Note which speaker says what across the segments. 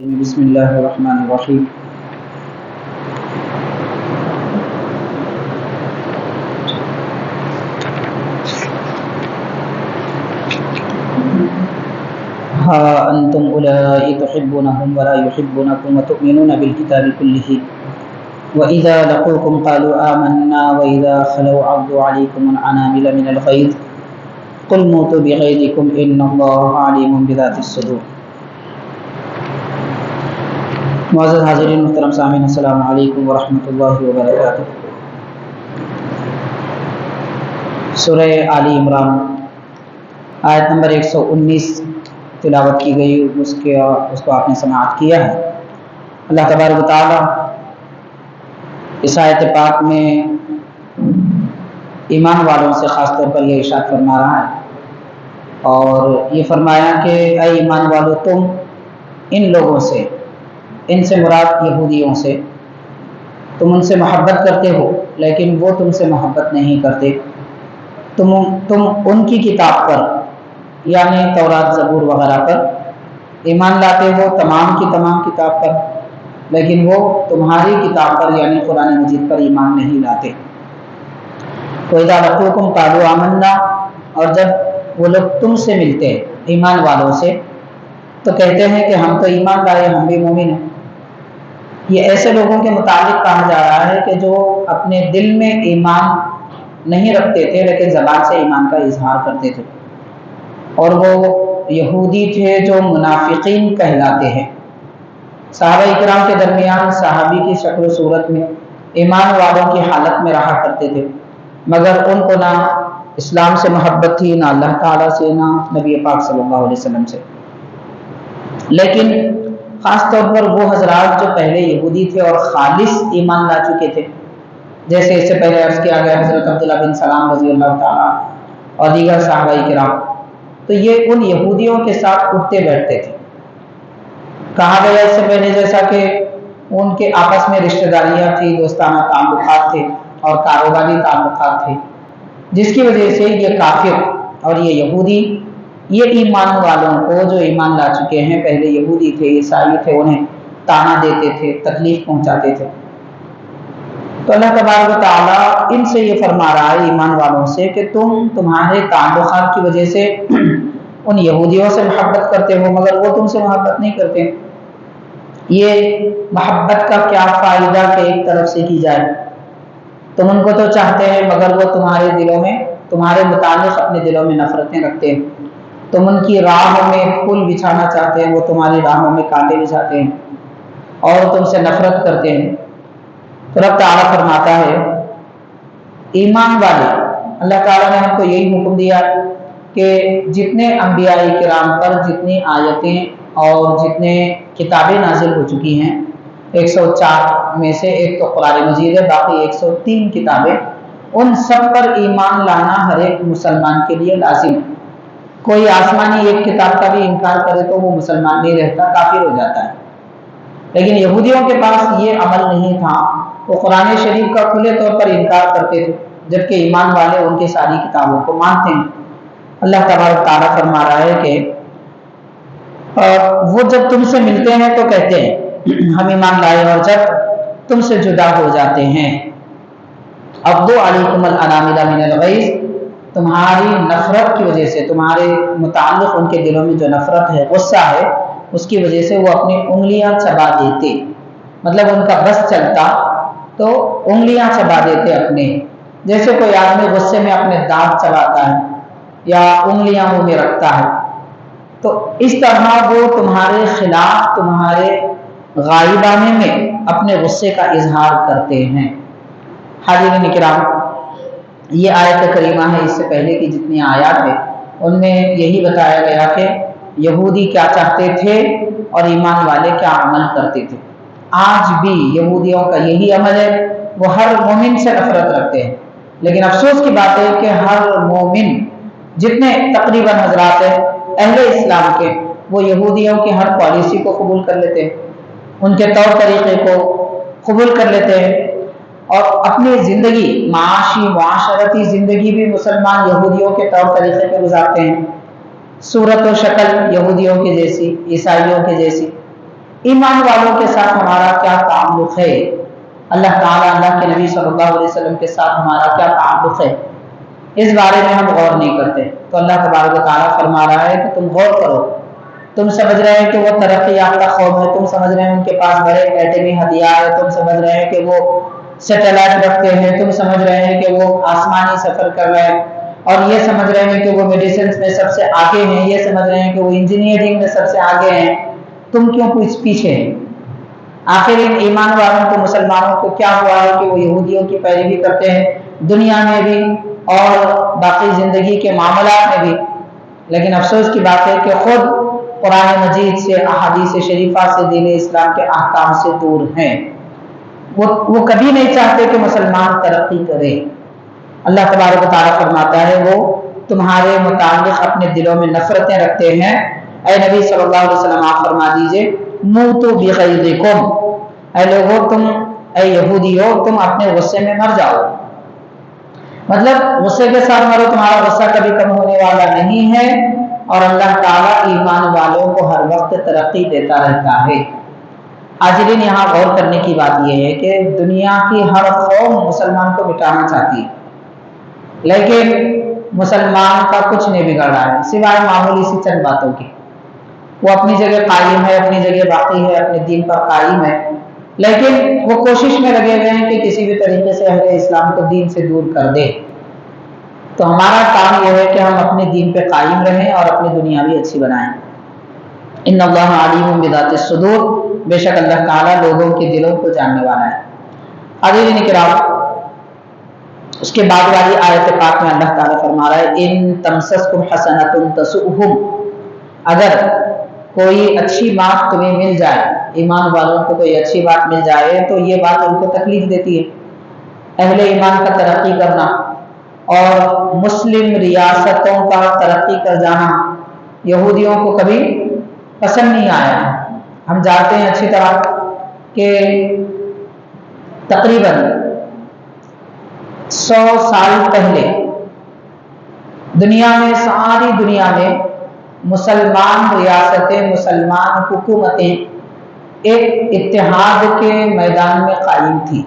Speaker 1: بسم اللہ الرحمن الرحیم۔ ہا انتم اولائی تحبونہم ولا یحبونکم وتؤمنون بالکتاب کلہ وَإِذَا لَقُوكُمْ قَالُوا آمَنَّا وَإِذَا خَلَوْا عَضُّوا عَلَيْكُمُ الْأَنَامِلَ مِنَ الْغَيْظِ قُلْ مُوتُوا بِغَيْظِكُمْ إِنَّ اللَّهَ عَلِيمٌ بِذَاتِ الصُّدُورِ۔ معزز حاضرین محترم سامعین، السلام علیکم ورحمۃ اللہ وبرکاتہ۔ سورہ آل عمران آیت نمبر 119 تلاوت کی گئی، اس کو آپ نے سماعت کیا ہے۔ اللہ تبارک و تعالی اس آیت پاک میں ایمان والوں سے خاص طور پر یہ ارشاد فرما رہا ہے اور یہ فرمایا کہ اے ایمان والو، تم ان لوگوں سے، ان سے مراد یہودیوں سے، تم ان سے محبت کرتے ہو لیکن وہ تم سے محبت نہیں کرتے۔ تم ان کی کتاب پر یعنی تورات زبور وغیرہ پر ایمان لاتے ہو، تمام کی تمام کتاب پر، لیکن وہ تمہاری کتاب پر یعنی قرآن مجید پر ایمان نہیں لاتے۔ وَإِذَا لَقُوكُمْ قَالُوا آمَنَّا، اور جب وہ لوگ تم سے ملتے ایمان والوں سے تو کہتے ہیں کہ ہم تو ایمان لائے، ہم بھی مومن ہیں۔ یہ ایسے لوگوں کے متعلق کہا جا رہا ہے کہ جو اپنے دل میں ایمان نہیں رکھتے تھے لیکن زبان سے ایمان کا اظہار کرتے تھے، اور وہ یہودی تھے جو منافقین کہلاتے ہیں۔ صحابہ اکرام کے درمیان صحابی کی شکل و صورت میں ایمان والوں کی حالت میں رہا کرتے تھے، مگر ان کو نہ اسلام سے محبت تھی، نہ اللہ تعالیٰ سے، نہ نبی پاک صلی اللہ علیہ وسلم سے۔ لیکن خاص طور پر وہ حضرات جو پہلے یہودی تھے اور خالص ایمان لا چکے تھے، جیسے اس سے پہلے عرض کیا گیا حضرت عبداللہ بن سلام رضی اللہ تعالیٰ اور دیگر صحابہ کرام، تو یہ ان یہودیوں کے ساتھ اٹھتے بیٹھتے تھے۔ کہا گیا اس سے پہلے جیسا کہ ان کے آپس میں رشتہ داریاں تھی، دوستانہ تعلقات تھے اور کاروباری تعلقات تھے، جس کی وجہ سے یہ کافر اور یہ یہودی یہ ایمان والوں کو جو ایمان لا چکے ہیں، پہلے یہودی تھے، عیسائی تھے، انہیں تانا دیتے تھے، تکلیف پہنچاتے تھے۔ تو اللہ تبارک و تعالیٰ ان سے یہ فرما رہا ہے ایمان والوں سے کہ تمہارے تعلقات کی وجہ سے ان یہودیوں سے محبت کرتے ہو مگر وہ تم سے محبت نہیں کرتے۔ یہ محبت کا کیا فائدہ کہ ایک طرف سے کی جائے؟ تم ان کو تو چاہتے ہیں مگر وہ تمہارے دلوں میں، تمہارے متعلق اپنے دلوں میں نفرتیں رکھتے ہیں۔ تم ان کی راہوں میں پھول بچھانا چاہتے ہیں، وہ تمہاری راہوں میں کانٹے بچھاتے ہیں اور تم سے نفرت کرتے ہیں۔ تو رب تعالیٰ فرماتا ہے ایمان والے، اللہ تعالیٰ نے ہم کو یہی حکم دیا کہ جتنے انبیاء کرام پر جتنی آیتیں اور جتنے کتابیں نازل ہو چکی ہیں، 104 میں سے ایک تو قرآن مجید ہے، باقی 103 کتابیں، ان سب پر ایمان لانا ہر ایک مسلمان کے لیے لازم ہے۔ کوئی آسمانی ایک کتاب کا بھی انکار کرے تو وہ مسلمان نہیں رہتا، کافر ہو جاتا ہے۔ لیکن یہودیوں کے پاس یہ عمل نہیں تھا، وہ قرآن شریف کا کھلے طور پر انکار کرتے تھے، جبکہ ایمان والے ان کی ساری کتابوں کو مانتے ہیں۔ اللہ تبارک تعالیٰ فرما رہا ہے کہ وہ جب تم سے ملتے ہیں تو کہتے ہیں ہم ایمان لائے، اور جب تم سے جدا ہو جاتے ہیں عضوا علیکم الانامل من الغیظ، تمہاری نفرت کی وجہ سے، تمہارے متعلق ان کے دلوں میں جو نفرت ہے، غصہ ہے، اس کی وجہ سے وہ اپنی انگلیاں چبا دیتے، مطلب ان کا بس چلتا تو انگلیاں چبا دیتے اپنے، جیسے کوئی آدمی غصے میں اپنے دانت چباتا ہے یا انگلیاں منہ میں رکھتا ہے، تو اس طرح وہ تمہارے خلاف تمہارے غائبانے میں اپنے غصے کا اظہار کرتے ہیں۔ حاضرین کرام، یہ آیت کریمہ ہے، اس سے پہلے کی جتنی آیات ہیں ان میں یہی بتایا گیا کہ یہودی کیا چاہتے تھے اور ایمان والے کیا عمل کرتے تھے۔ آج بھی یہودیوں کا یہی عمل ہے، وہ ہر مومن سے نفرت رکھتے ہیں، لیکن افسوس کی بات ہے کہ ہر مومن، جتنے تقریباً حضرات ہیں اہل اسلام کے، وہ یہودیوں کی ہر پالیسی کو قبول کر لیتے ہیں، ان کے طور طریقے کو قبول کر لیتے ہیں، اور اپنی زندگی، معاشی معاشرتی زندگی بھی مسلمان یہودیوں کے طور طریقے پہ گزارتے ہیں، صورت و شکل یہودیوں کے جیسی، عیسائیوں کے جیسی۔ ایمان والوں کے ساتھ ہمارا کیا تعلق ہے، اللہ تعالیٰ اللہ کے نبی صلی اللہ علیہ وسلم کے ساتھ ہمارا کیا تعلق ہے، اس بارے میں ہم غور نہیں کرتے۔ تو اللہ تبارک و تعالیٰ فرما رہا ہے کہ تم غور کرو، تم سمجھ رہے ہیں کہ وہ ترقی یافتہ قوم ہے، تم سمجھ رہے ہیں ان کے پاس بڑے ایٹمی ہتھیار ہے، تم سمجھ رہے ہیں کہ وہ سیٹلائٹ رکھتے ہیں، تم سمجھ رہے ہیں کہ وہ آسمانی سفر کر رہے ہیں، اور یہ سمجھ رہے ہیں کہ وہ میڈیسنز میں سب سے آگے ہیں، یہ سمجھ رہے ہیں کہ وہ انجینئرنگ میں سب سے آگے ہیں، تم کیوں کچھ پیچھے ہیں؟ آخر ان ایمان والوں کو، مسلمانوں کو کیا ہوا ہے کہ وہ یہودیوں کی پیروی کرتے ہیں دنیا میں بھی اور باقی زندگی کے معاملات میں بھی، لیکن افسوس کی بات ہے کہ خود قرآن مجید سے، احادیث شریفہ سے، دین اسلام کے احکام سے دور ہیں۔ وہ کبھی نہیں چاہتے کہ مسلمان ترقی کرے۔ اللہ تبارک و تعالیٰ فرماتا ہے وہ تمہارے متعلق اپنے دلوں میں نفرتیں رکھتے ہیں۔ اے نبی صلی اللہ علیہ وسلم آپ فرما دیجئے موتوا بغیظکم، اے لوگو تم، اے یہودیو تم اپنے غصے میں مر جاؤ، مطلب غصے کے ساتھ مرو، تمہارا غصہ کبھی کم ہونے والا نہیں ہے، اور اللہ تعالیٰ ایمان والوں کو ہر وقت ترقی دیتا رہتا ہے۔ حاضرین یہاں غور کرنے کی بات یہ ہے کہ دنیا کی ہر قوم مسلمان کو مٹانا چاہتی ہے، لیکن مسلمان کا کچھ نہیں بگڑ رہا ہے سوائے معمولی سی چند باتوں کی۔ وہ اپنی جگہ قائم ہے، اپنی جگہ باقی ہے، اپنے دین پر قائم ہے، لیکن وہ کوشش میں لگے ہوئے ہیں کہ کسی بھی طریقے سے اہل اسلام کو دین سے دور کر دے۔ تو ہمارا کام یہ ہے کہ ہم اپنے دین پہ قائم رہیں اور اپنی دنیا بھی اچھی بنائیں۔ ان اللہ علیم بذات الصدور، بے شک اللہ تعالیٰ لوگوں کے دلوں کو جاننے والا ہے۔ حاضرین کرام، اس کے بعد والی آیت پاک میں اللہ تعالیٰ فرما رہا ہے ان تمسسکم حسنۃ تسؤہم، اگر کوئی اچھی بات تمہیں مل جائے، ایمان والوں کو کوئی اچھی بات مل جائے تو یہ بات ان کو تکلیف دیتی ہے۔ اہل ایمان کا ترقی کرنا اور مسلم ریاستوں کا ترقی کر جانا یہودیوں کو کبھی پسند نہیں آیا۔ ہم جانتے ہیں اچھی طرح کہ تقریباً 100 سال پہلے دنیا میں، ساری دنیا میں مسلمان ریاستیں، مسلمان حکومتیں ایک اتحاد کے میدان میں قائم تھی۔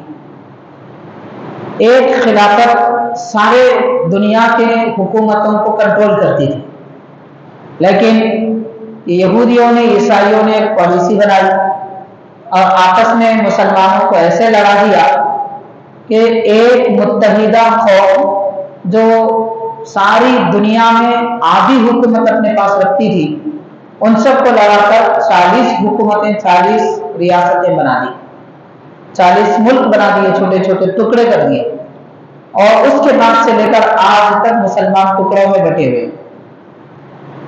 Speaker 1: ایک خلافت سارے دنیا کے حکومتوں کو کنٹرول کرتی تھی، لیکن یہودیوں نے، عیسائیوں نے ایک پالیسی بنائی اور آپس میں مسلمانوں کو ایسے لڑا دیا کہ ایک متحدہ قوم جو ساری دنیا میں آدھی حکومت اپنے پاس رکھتی تھی، ان سب کو لڑا کر 40 حکومتیں، 40 ریاستیں بنا دی، 40 ملک بنا دیے، چھوٹے چھوٹے ٹکڑے کر دیے، اور اس کے بعد سے لے کر آج تک مسلمان ٹکڑوں میں بٹے ہوئے۔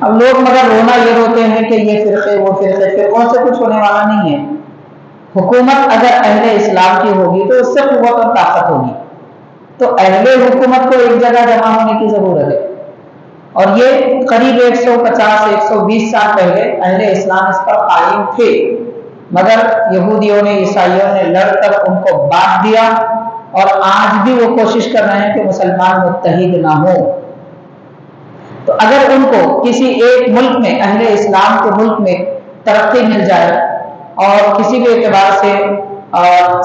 Speaker 1: اب لوگ مگر رونا یہ روتے ہیں کہ یہ فرقے وہ فرقے، فرقوں سے کچھ ہونے والا نہیں ہے۔ حکومت اگر اہل اسلام کی ہوگی تو اس سے قوت اور طاقت ہوگی، تو اہل حکومت کو ایک جگہ جمع ہونے کی ضرورت ہے، اور یہ قریب 150-120 سال پہلے اہل اسلام اس پر قائم تھے، مگر یہودیوں نے، عیسائیوں نے لڑ کر ان کو بانٹ دیا، اور آج بھی وہ کوشش کر رہے ہیں کہ مسلمان متحد نہ ہو۔ تو اگر ان کو کسی ایک ملک میں، اہل اسلام کے ملک میں ترقی مل جائے، اور کسی بھی اعتبار سے،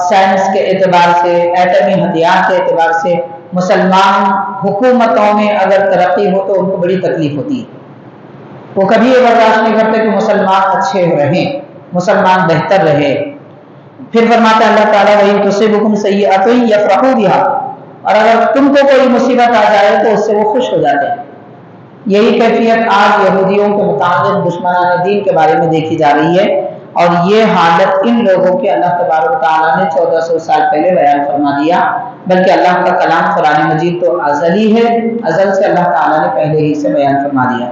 Speaker 1: سائنس کے اعتبار سے، ایٹمی ہتھیار کے اعتبار سے مسلمان حکومتوں میں اگر ترقی ہو تو ان کو بڑی تکلیف ہوتی ہے۔ وہ کبھی یہ برداشت نہیں کرتے کہ مسلمان اچھے رہیں، مسلمان بہتر رہے۔ پھر فرماتا ہے اللہ تعالیٰ وَإِن تُصِبْكُمْ سَيِّئَةٌ يَفْرَحُوا بِهَا، اور اگر تم کو کوئی مصیبت آ جائے تو اس سے وہ خوش ہو جاتے ہیں۔ یہی کیفیت آج یہودیوں کے متعلق دشمنان دین کے بارے میں دیکھی جا رہی ہے، اور یہ حالت ان لوگوں کے اللہ تبارک و تعالیٰ نے 1400 سال پہلے بیان فرما دیا، بلکہ اللہ کا کلام قرآن مجید تو ازلی ہے، ازل سے اللہ تعالیٰ نے پہلے ہی سے بیان فرما دیا۔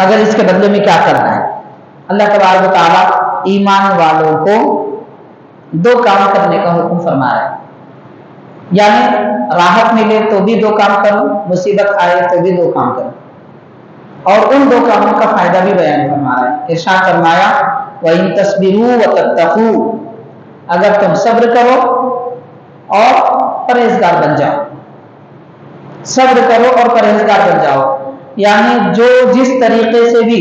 Speaker 1: اگر اس کے بدلے میں کیا کرنا ہے؟ اللہ تبارک و تعالیٰ ایمان والوں کو 2 کام کرنے کا حکم فرما رہا ہے، یعنی راحت ملے تو بھی 2 کام کرو، مصیبت آئے تو بھی 2 کام کرو، اور ان 2 کاموں کا فائدہ بھی بیان فرما رہا ہے۔ ارشاد فرمایا وَإِن تَصْبِرُوا وَتَتَّقُوا، اگر تم صبر کرو اور پرہیزگار بن جاؤ، صبر کرو اور پرہیزگار بن جاؤ، یعنی جو جس طریقے سے بھی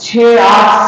Speaker 1: 6-8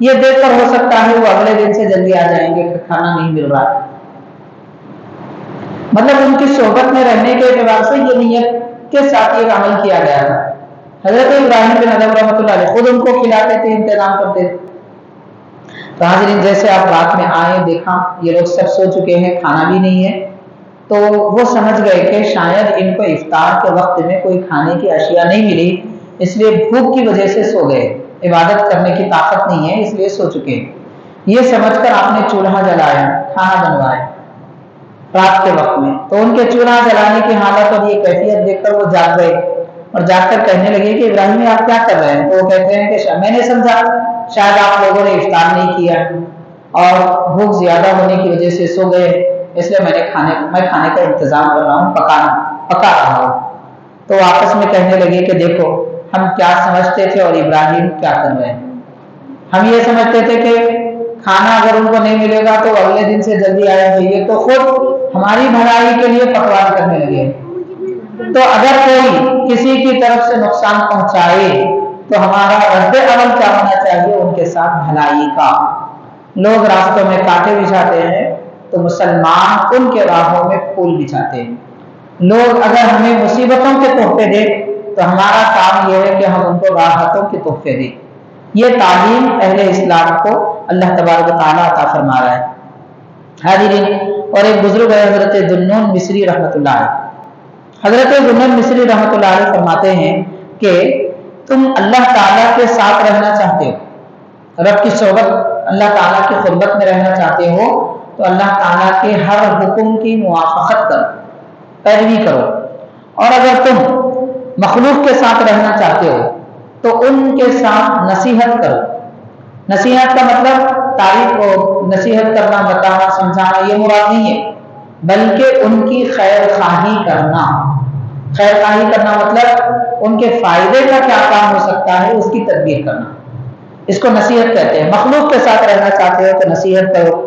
Speaker 1: یہ دیکھ کر ہو سکتا ہے وہ اگلے دن سے جلدی آ جائیں گے کہ کھانا نہیں مل رہا. مطلب ان کی صحبت میں رہنے کے اعتبار سے یہ نیت کے ساتھ یہ عمل کیا گیا تھا. حضرت ابراہیم بن ادم رحمۃ اللہ علیہ خود ان کو کھلاتے تھے، انتظام کرتے تھے. تو حاضرین جیسے آپ رات میں آئے، دیکھا یہ لوگ سب سو چکے ہیں، کھانا بھی نہیں ہے، تو وہ سمجھ گئے کہ شاید ان کو افطار کے وقت میں کوئی کھانے کی اشیاء نہیں ملی، اس لیے بھوک کی وجہ سے سو گئے، عبادت کرنے کی طاقت نہیں ہے اس لیے سو چکے. یہ سمجھ کر آپ نے چولہا جلایا، کھانا بنوایا رات کے وقت میں. تو ان کے چولہا جلانے کی حالت اور یہ کیفیت دیکھ کر وہ جاگ گئے اور جاگ کر کہنے لگے کہ ابراہیم آپ کیا کر رہے ہیں؟ تو وہ کہتے ہیں کہ میں نے سمجھا شاید آپ لوگوں نے افطار نہیں کیا اور بھوک زیادہ ہونے کی وجہ سے سو گئے، اس لیے میں کھانے کا انتظام کر رہا ہوں، پکا رہا ہوں. تو آپس میں کہنے لگے کہ دیکھو ہم کیا سمجھتے تھے اور ابراہیم کیا کر رہے ہیں. ہم یہ سمجھتے تھے کہ کھانا اگر ان کو نہیں ملے گا تو اگلے دن سے جلدی آئیں گے، یہ تو خود ہماری بھلائی کے لیے پکوان کرنے لگے. تو اگر کوئی کسی کی طرف سے نقصان پہنچائے تو ہمارا رد عمل کیا ہونا چاہیے؟ ان کے ساتھ بھلائی کا. لوگ راستوں میں کانٹے بچھاتے ہیں تو مسلمان ان کے راہوں میں پھول بچھاتے ہیں. لوگ اگر ہمیں مصیبتوں کے تحفے دیں تو ہمارا کام یہ ہے کہ ہم ان کو راحتوں کے تحفے دیں. یہ تعلیم اہل اسلام کو اللہ تبارک و تعالیٰ عطا فرما رہا ہے. حاضرین، اور ایک بزرگ ہے حضرت ذوالنون مصری رحمۃ اللہ علیہ. حضرت ذوالنون مصری رحمۃ اللہ علیہ فرماتے ہیں کہ تم اللہ تعالیٰ کے ساتھ رہنا چاہتے ہو، رب کی صحبت، اللہ تعالیٰ کی قربت میں رہنا چاہتے ہو تو اللہ تعالیٰ کے ہر حکم کی موافقت کرو، پیروی کرو. اور اگر تم مخلوق کے ساتھ رہنا چاہتے ہو تو ان کے ساتھ نصیحت کرو. نصیحت کا مطلب تعریف کو نصیحت کرنا، بتانا، سمجھانا یہ مراد نہیں ہے، بلکہ ان کی خیر خواہی کرنا. خیر خواہی کرنا مطلب ان کے فائدے کا کیا کام ہو سکتا ہے اس کی تدبیر کرنا، اس کو نصیحت کہتے ہیں. مخلوق کے ساتھ رہنا چاہتے ہو تو نصیحت کرو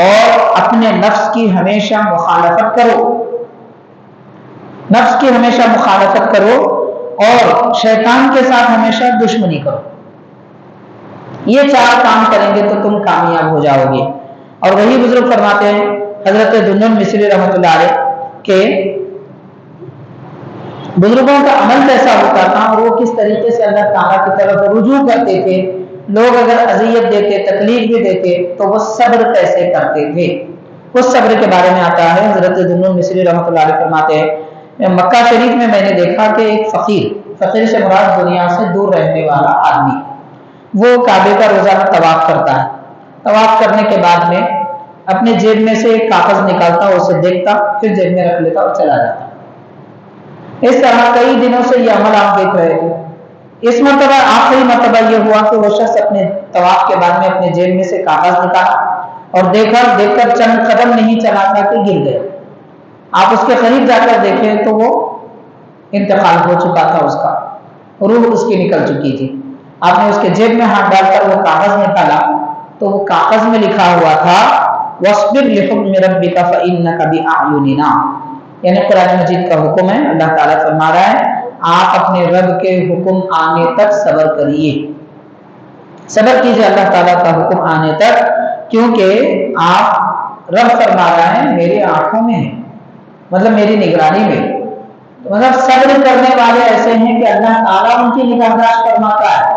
Speaker 1: اور اپنے نفس کی ہمیشہ مخالفت کرو، نفس کی ہمیشہ مخالفت کرو اور شیطان کے ساتھ ہمیشہ دشمنی کرو. یہ چار کام کریں گے تو تم کامیاب ہو جاؤ گے. اور وہی بزرگ فرماتے ہیں حضرت ذوالنون مصری رحمۃ اللہ علیہ کہ بزرگوں کا عمل کیسا ہوتا تھا اور وہ کس طریقے سے اللہ تعالیٰ کی طرف رجوع کرتے تھے. لوگ اگر اذیت دیتے، تکلیف بھی دیتے تو وہ صبر کیسے کرتے تھے. اس صبر کے بارے میں آتا ہے. حضرت ذوالنون مصری رحمۃ اللہ علیہ فرماتے ہیں مکہ شریف میں نے دیکھا کہ ایک فقیر سے مراد دنیا سے دور رہنے والا آدمی، وہ کعبے کا روزانہ طواف کرتا ہے. طواف کرنے کے بعد میں اپنے جیب میں سے ایک کاغذ نکالتا، اسے دیکھتا، پھر جیب میں رکھ لیتا اور چلا جاتا. اس طرح کئی دنوں سے یہ عمل آپ دیکھ رہے تھے. اس مرتبہ آخری مرتبہ یہ ہوا کہ وہ شخص اپنے طواف کے بعد میں اپنے جیب میں سے کاغذ نکالا اور دیکھ کر چند قدم نہیں چلا تھا کہ گر گیا. آپ اس کے قریب جا کر دیکھیں تو وہ انتقال ہو چکا تھا، اس کا روح اس کی نکل چکی تھی. آپ نے اس کے جیب میں ہاتھ ڈال کر وہ کاغذ نکالا تو وہ کاغذ میں لکھا ہوا تھا وَاصْبِرْ لِحُكْمِ رَبِّكَ فَإِنَّكَ بِأَعْيُنِنَا. یعنی قرآن مجید کا حکم ہے، اللہ تعالیٰ فرما رہا ہے آپ اپنے رب کے حکم آنے تک صبر کریے، صبر کیجئے اللہ تعالیٰ کا حکم آنے تک، کیونکہ آپ رب فرما رہا ہے میری آنکھوں میں ہے، مطلب میری نگرانی میں. مطلب صبر کرنے والے ایسے ہیں کہ اللہ تعالیٰ ان کی نگہداشت فرماتا ہے.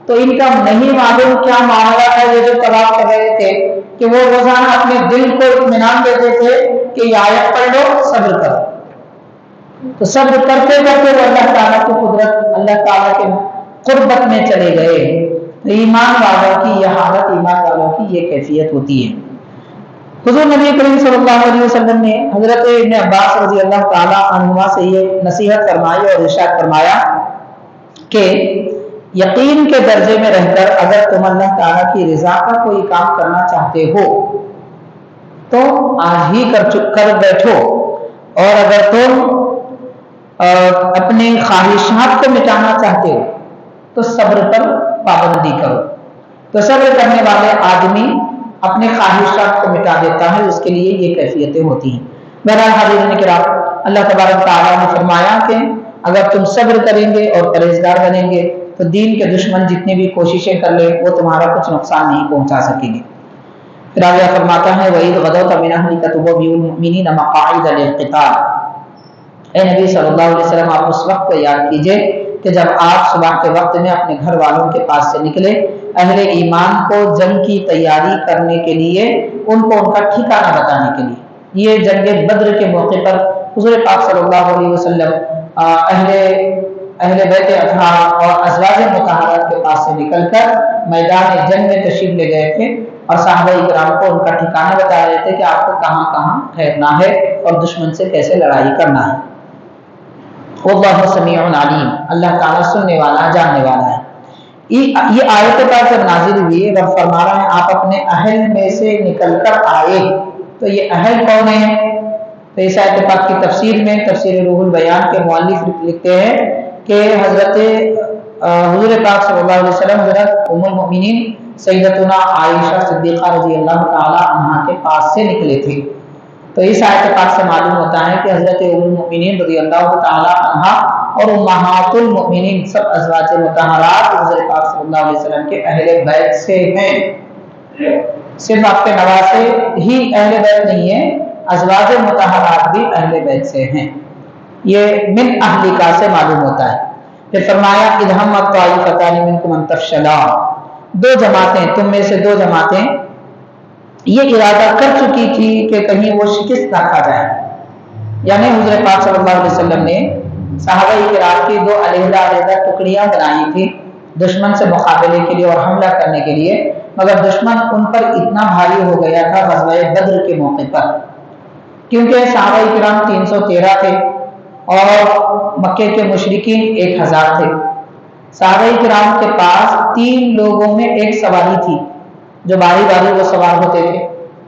Speaker 1: تو ان کا نہیں معلوم کیا معاملہ ہے یہ جو طواف کر رہے تھے کہ وہ روزانہ اپنے دل کو اطمینان دیتے تھے کہ یہ آیت پڑھ لو، صبر کرو. تو صبر کرتے کرتے وہ اللہ تعالیٰ کی قدرت، اللہ تعالیٰ کے قربت میں چلے گئے. ایمان والوں کی یہ حالت، ایمان والوں کی یہ کیفیت ہوتی ہے. حضور نبی کریم صلی اللہ علیہ وسلم نے حضرت ابن عباس رضی اللہ تعالیٰ عنہما سے یہ نصیحت فرمائی اور ارشاد فرمایا کہ یقین کے درجے میں رہ کر اگر تم اللہ تعالیٰ کی رضا کا کوئی کام کرنا چاہتے ہو تو آج ہی کر بیٹھو، اور اگر تم اپنے خواہشات کو مٹانا چاہتے ہو تو صبر پر پابندی کرو. تو صبر کرنے والے آدمی اپنے خواہشات کو مٹا دیتا ہے، اس کے لیے یہ کیفیتیں ہوتی ہیں. بہرحال حاضرین کرام، اللہ تبارک تعالیٰ نے فرمایا کہ اگر تم صبر کریں گے اور پرہیزگار بنیں گے تو دین کے دشمن جتنی بھی کوششیں کر لیں وہ تمہارا کچھ نقصان نہیں پہنچا سکیں گے۔ پھر آگے فرماتا ہے وَإِذْ غَدَوْتَ مِنْ أَهْلِكَ تُبَوِّئُ الْمُؤْمِنِينَ مَقَاعِدَ لِلْقِتَالِ، اے نبی صلی اللہ علیہ وسلم آپ اس وقت کو یاد کیجئے کہ جب آپ صبح کے وقت میں اپنے گھر والوں کے پاس سے نکلے اہل ایمان کو جنگ کی تیاری کرنے کے لیے، ان کو ان کا ٹھکانہ بتانے کے لیے۔ یہ جنگ بدر کے موقع پر حضور پاک صلی اللہ علیہ وسلم اہل بیت اطہار اور ازواج مطہرات کے پاس سے نکل کر میدان جنگ میں تشریف لے گئے تھے اور صحابہ کرام کو ان کا ٹھکانہ بتا رہے تھے کہ آپ کو کہاں کہاں ٹھہرنا ہے اور دشمن سے کیسے لڑائی کرنا ہے۔ واللہ سمیع علیم، اللہ تعالیٰ سننے والا جاننے والا ہے۔ یہ آیت پاک جب نازل ہوئی رب فرما رہا ہے آپ اپنے اہل میں سے نکل کر آئے، تو یہ اہل کون ہے؟ تو اس آیت پاک کی تفسیر میں تفسیر روح البیان کے مؤلف لکھتے ہیں کہ حضرت حضور پاک صلی اللہ علیہ وسلم حضرت ام المؤمنین سیدتنا عائشہ صدیقہ رضی اللہ تعالی عنہا کے پاس سے نکلے تھے۔ تو اس آیت پاک سے معلوم ہوتا ہے کہ حضرت ام المؤمنین رضی اللہ تعالی عنہا اور امہات المؤمنین سب ازواج مطہرات حضور پاک صلی اللہ علیہ وسلم کے اہل بیت سے ہیں۔ صرف آپ کے نواسے ہی اہل بیت نہیں ہیں، ازواج مطہرات بھی اہل بیت سے ہیں، یہ من اہلکا سے معلوم ہوتا ہے۔ پھر فرمایا اذ ہمت طائفتان منکم ان تفشلا، دو جماعتیں تم میں سے دو جماعتیں یہ ارادہ کر چکی تھی کہ کہیں وہ شکست نہ کھا جائے، یعنی حضور پاک صلی اللہ علیہ وسلم نے صحابہ کرام کی دو علیحدہ علیحدہ ٹکڑیاں بنائی تھی دشمن سے مقابلے کے لیے اور حملہ کرنے کے لیے، مگر دشمن ان پر اتنا بھاری ہو گیا تھا غزوہ بدر کے موقع پر، کیونکہ صحابہ کرام 313 تھے اور مکے کے مشرکین 1000 تھے۔ صحابہ کرام کے پاس 3 لوگوں میں ایک سواری تھی جو باری باری وہ سوار ہوتے تھے،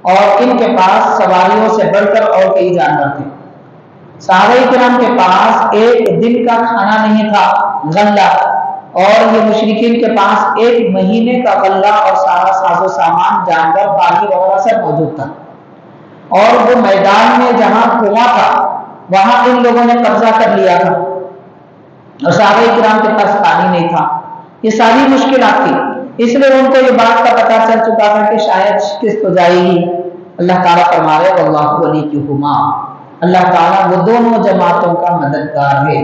Speaker 1: اور ان کے پاس سواریوں سے بڑھ کر اور کئی جانور تھے۔ صحابہ کرام کے پاس ایک دن کا کھانا نہیں تھا غلہ، اور یہ مشرکین کے پاس 1 مہینے کا غلہ اور سارا ساز و سامان جانور پانی وغیرہ سب موجود تھا، اور وہ میدان میں جہاں کنواں تھا وہاں ان لوگوں نے قبضہ کر لیا تھا اور صحابہ کرام کے پاس پانی نہیں تھا۔ یہ ساری مشکلات تھی، اس لیے ان کو یہ بات کا پتہ چل چکا تھا کہ شاید شکست ہو جائے گی۔ اللہ تعالیٰ فرما رہے واللہ ولیہما، اللہ تعالیٰ وہ دونوں جماعتوں کا مددگار ہے۔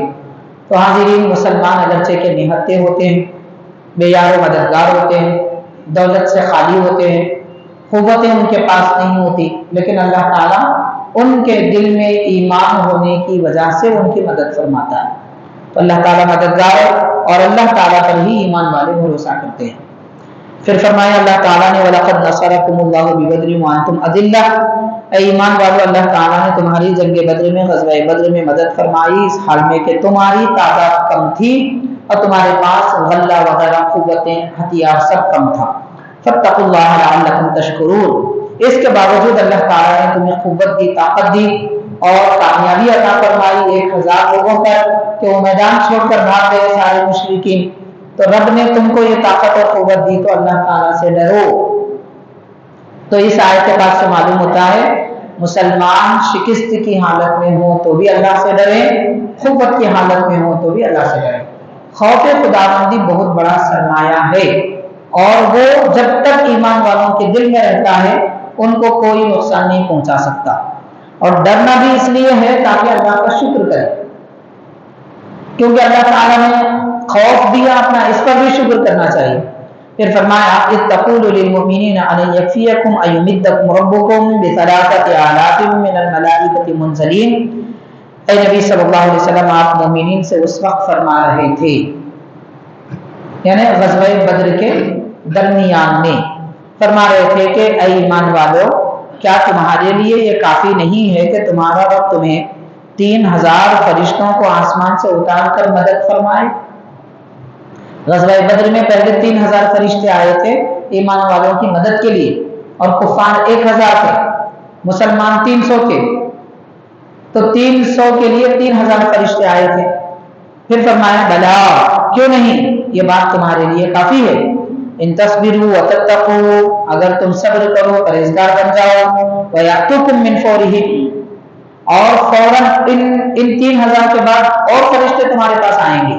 Speaker 1: تو حاضرین مسلمان اگرچہ کے نہتے ہوتے ہیں، بے یار و مددگار ہوتے ہیں، دولت سے خالی ہوتے ہیں، قوتیں ان کے پاس نہیں ہوتی، لیکن اللہ تعالیٰ ان کے دل میں ایمان ہونے کی وجہ سے ان کی مدد فرماتا ہے۔ تو اللہ تعالیٰ مددگار ہے اور اللہ تعالیٰ پر ہی ایمان والے بھروسہ کرتے ہیں۔ پھر فرمایا اللہ تعالیٰ نے وَلَقَدْ نَصَرَكُمُ اللَّهُ بِبَدْرٍ وَأَنْتُمْ أَذِلَّةٌ، اے ایمان والو اللہ تعالیٰ نے تمہاری جنگ بدر میں غزوہ بدر میں مدد فرمائی اس حال میں کہ تمہاری تعداد کم تھی اور تمہارے پاس غلہ وغیرہ قوتیں ہتھیار سب کم تھا۔ فَاتَّقُوا اللَّهَ لَعَلَّكُمْ تَشْكُرُونَ، اس کے باوجود اللہ تعالیٰ نے تمہیں قوت دی، طاقت دی اور کامیابی عطا فرمائی 1000 لوگوں پر کہ وہ میدان چھوڑ کر بھاگ گئے سارے مشرکین، تو رب نے تم کو یہ طاقت اور قوت دی، تو اللہ تعالیٰ سے ڈرو۔ تو اس آیت کے بعد سے معلوم ہوتا ہے مسلمان شکست کی حالت میں ہوں تو بھی اللہ سے ڈرے، قوت کی حالت میں ہوں تو بھی اللہ سے ڈرے۔ خوف خداوندی بہت بڑا سرمایہ ہے، اور وہ جب تک ایمان والوں کے دل میں رہتا ہے ان کو کوئی نقصان نہیں پہنچا سکتا، اور ڈرنا بھی اس لیے ہے تاکہ اللہ کا شکر کرے، کیونکہ اللہ تعالیٰ نے خوف دیا اپنا، اس پر بھی شکر کرنا چاہیے۔ پھر فرمایا اذ تقول للمؤمنین ان یکفیکم ان یمدکم ربکم بثلاثۃ آلاف من الملائکۃ منزلین، اے نبی صلی اللہ علیہ وسلم آپ مومنین سے اس وقت فرما رہے تھے، یعنی غزوہ بدر کے درمیان میں فرما رہے تھے کہ اے ایمان والو کیا تمہارے لیے یہ کافی نہیں ہے کہ تمہارا رب تمہیں 3000 فرشتوں کو آسمان سے اتار کر مدد فرمائے۔ غزوہ بدر میں پہلے 3000 فرشتے آئے تھے ایمان والوں کی مدد کے لیے، اور کفار 1000 تھے، مسلمان 300 تھے، تو 300 کے لیے 3000 فرشتے آئے تھے۔ پھر فرمایا بلا کیوں نہیں، یہ بات تمہارے لیے کافی ہے، ان تصبروا وتتقوا، اگر تم صبر کرو پرہیزگار بن جاؤ، ویاتوکم من فورہم، اور فوراً ان 3000 کے بعد اور فرشتے تمہارے پاس آئیں گے،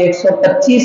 Speaker 1: 125